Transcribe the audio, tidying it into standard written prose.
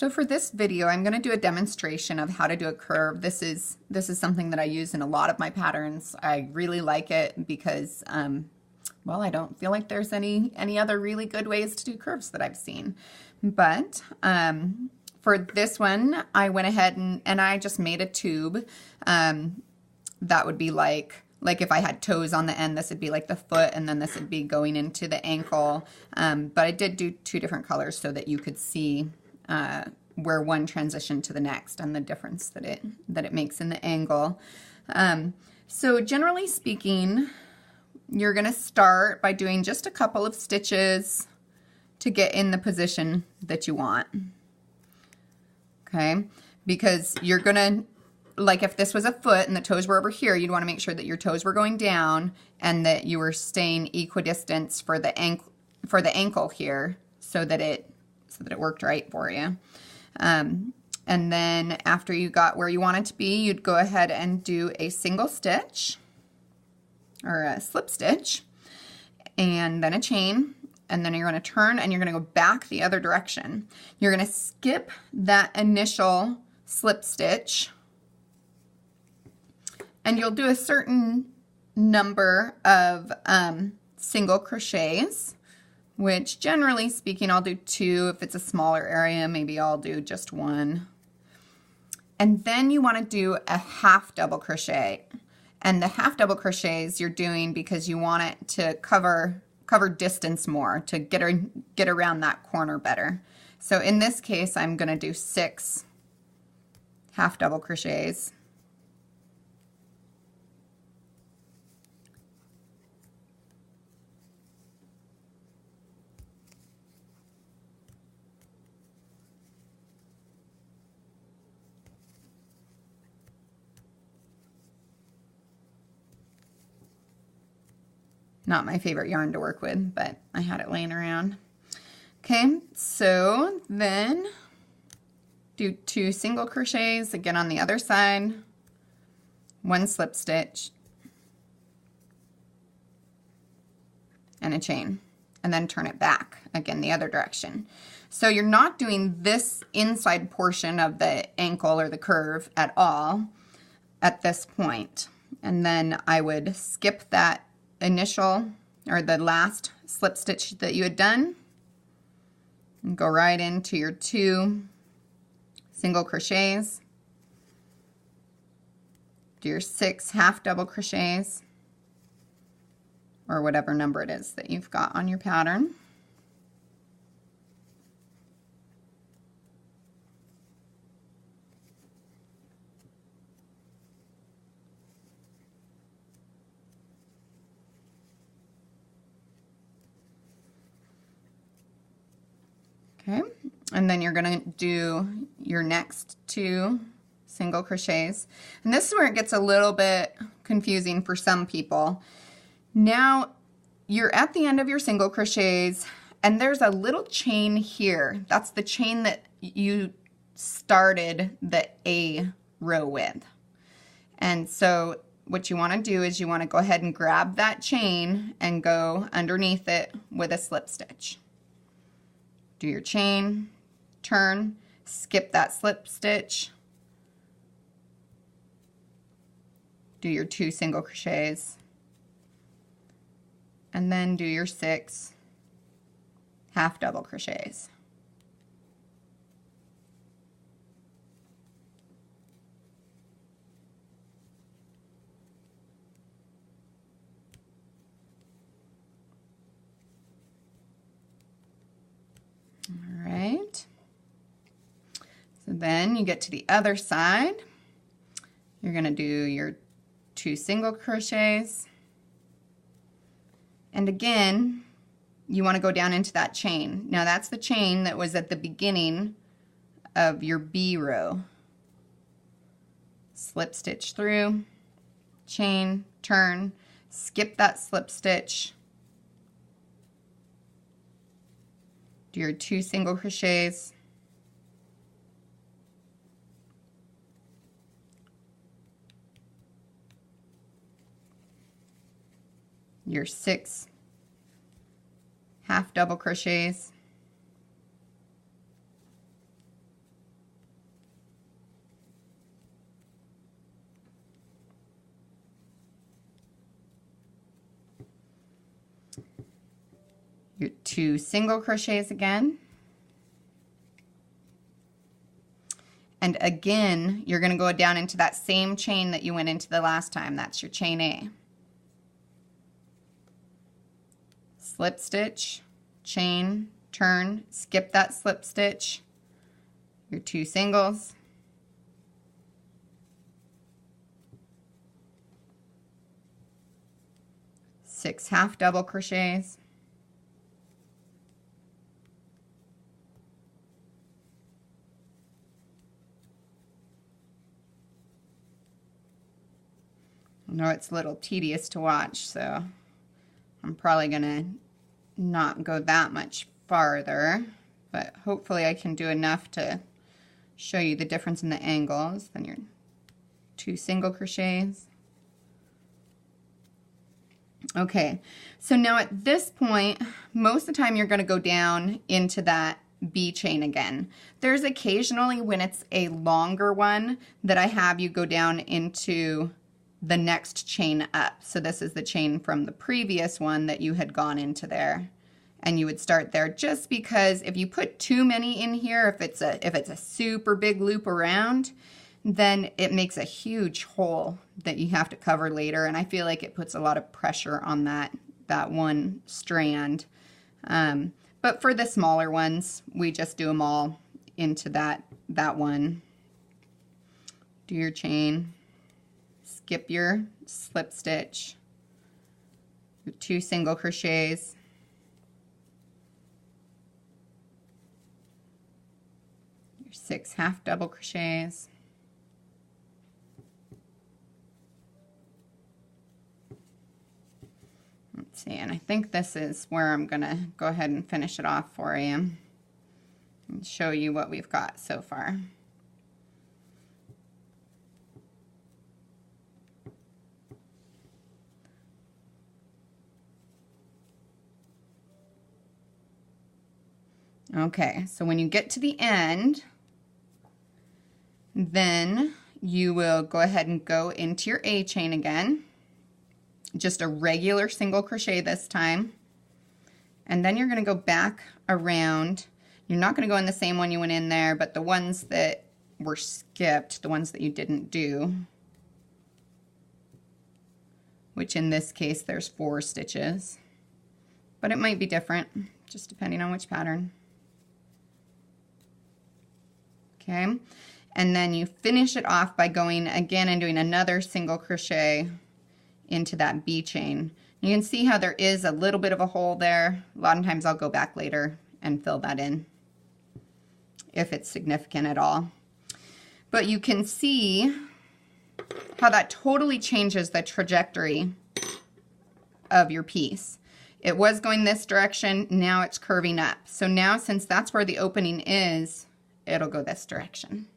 So for this video, I'm going to do a demonstration of how to do a curve. This is something that I use in a lot of my patterns. I really like it because, well, I don't feel like there's any other really good ways to do curves that I've seen. But for this one, I went ahead and I just made a tube. That would be like if I had toes on the end, this would be like the foot, and then this would be going into the ankle. But I did do two different colors so that you could see where one transitioned to the next and the difference that it makes in the angle. So generally speaking, you're going to start by doing just a couple of stitches to get in the position that you want. Okay, because you're going to, like if this was a foot and the toes were over here, you'd want to make sure that your toes were going down and that you were staying equidistant for the ankle here so that it worked right for you. And then after you got where you wanted to be, you'd go ahead and do a single stitch or a slip stitch and then a chain, and then you're going to turn and you're going to go back the other direction. You're going to skip that initial slip stitch and you'll do a certain number of single crochets, which generally speaking I'll do 2. If it's a smaller area, maybe I'll do just 1. And then you want to do a half double crochet. And the half double crochets you're doing because you want it to cover distance more, to get around that corner better. So in this case, I'm going to do 6 half double crochets. Not my favorite yarn to work with, but I had it laying around. Okay, so then do 2 single crochets again on the other side, 1 slip stitch, and a chain, and then turn it back again the other direction. So you're not doing this inside portion of the ankle or the curve at all at this point. And then I would skip that initial or the last slip stitch that you had done and go right into your 2 single crochets, do your 6 half double crochets or whatever number it is that you've got on your pattern. Okay, and then you're going to do your next 2 single crochets. And this is where it gets a little bit confusing for some people. Now you're at the end of your single crochets and there's a little chain here. That's the chain that you started the A row with. And so what you want to do is you want to go ahead and grab that chain and go underneath it with a slip stitch. Do your chain, turn, skip that slip stitch, do your 2 single crochets, and then do your 6 half double crochets. All right, so then you get to the other side. You're going to do your 2 single crochets, and again you want to go down into that chain. Now that's the chain that was at the beginning of your B row. Slip stitch through, chain, turn, skip that slip stitch, do your 2 single crochets, your 6 half double crochets, your 2 single crochets again. And again, you're going to go down into that same chain that you went into the last time. That's your chain A. Slip stitch, chain, turn, skip that slip stitch, your 2 singles, six half double crochets, I know it's a little tedious to watch, so I'm probably gonna not go that much farther, but hopefully I can do enough to show you the difference in the angles. Then your 2 single crochets. Okay, so now at this point, most of the time you're going to go down into that B chain again. There's occasionally when it's a longer one that I have you go down into the next chain up. So this is the chain from the previous one that you had gone into there, and you would start there, just because if you put too many in here, if it's a super big loop around, then it makes a huge hole that you have to cover later, and I feel like it puts a lot of pressure on that one strand. But for the smaller ones, we just do them all into that one. Do your chain, skip your slip stitch, your 2 single crochets, your 6 half double crochets, let's see, and I think this is where I'm gonna go ahead and finish it off for you and show you what we've got so far. Okay, so when you get to the end, then you will go ahead and go into your A chain again, just a regular single crochet this time, and then you're going to go back around. You're not going to go in the same one you went in there, but the ones that were skipped, the ones that you didn't do, which in this case there's 4 stitches, but it might be different just depending on which pattern. Okay, and then you finish it off by going again and doing another single crochet into that B chain. You can see how there is a little bit of a hole there. A lot of times I'll go back later and fill that in if it's significant at all. But you can see how that totally changes the trajectory of your piece. It was going this direction, now it's curving up. So now, since that's where the opening is, it'll go this direction.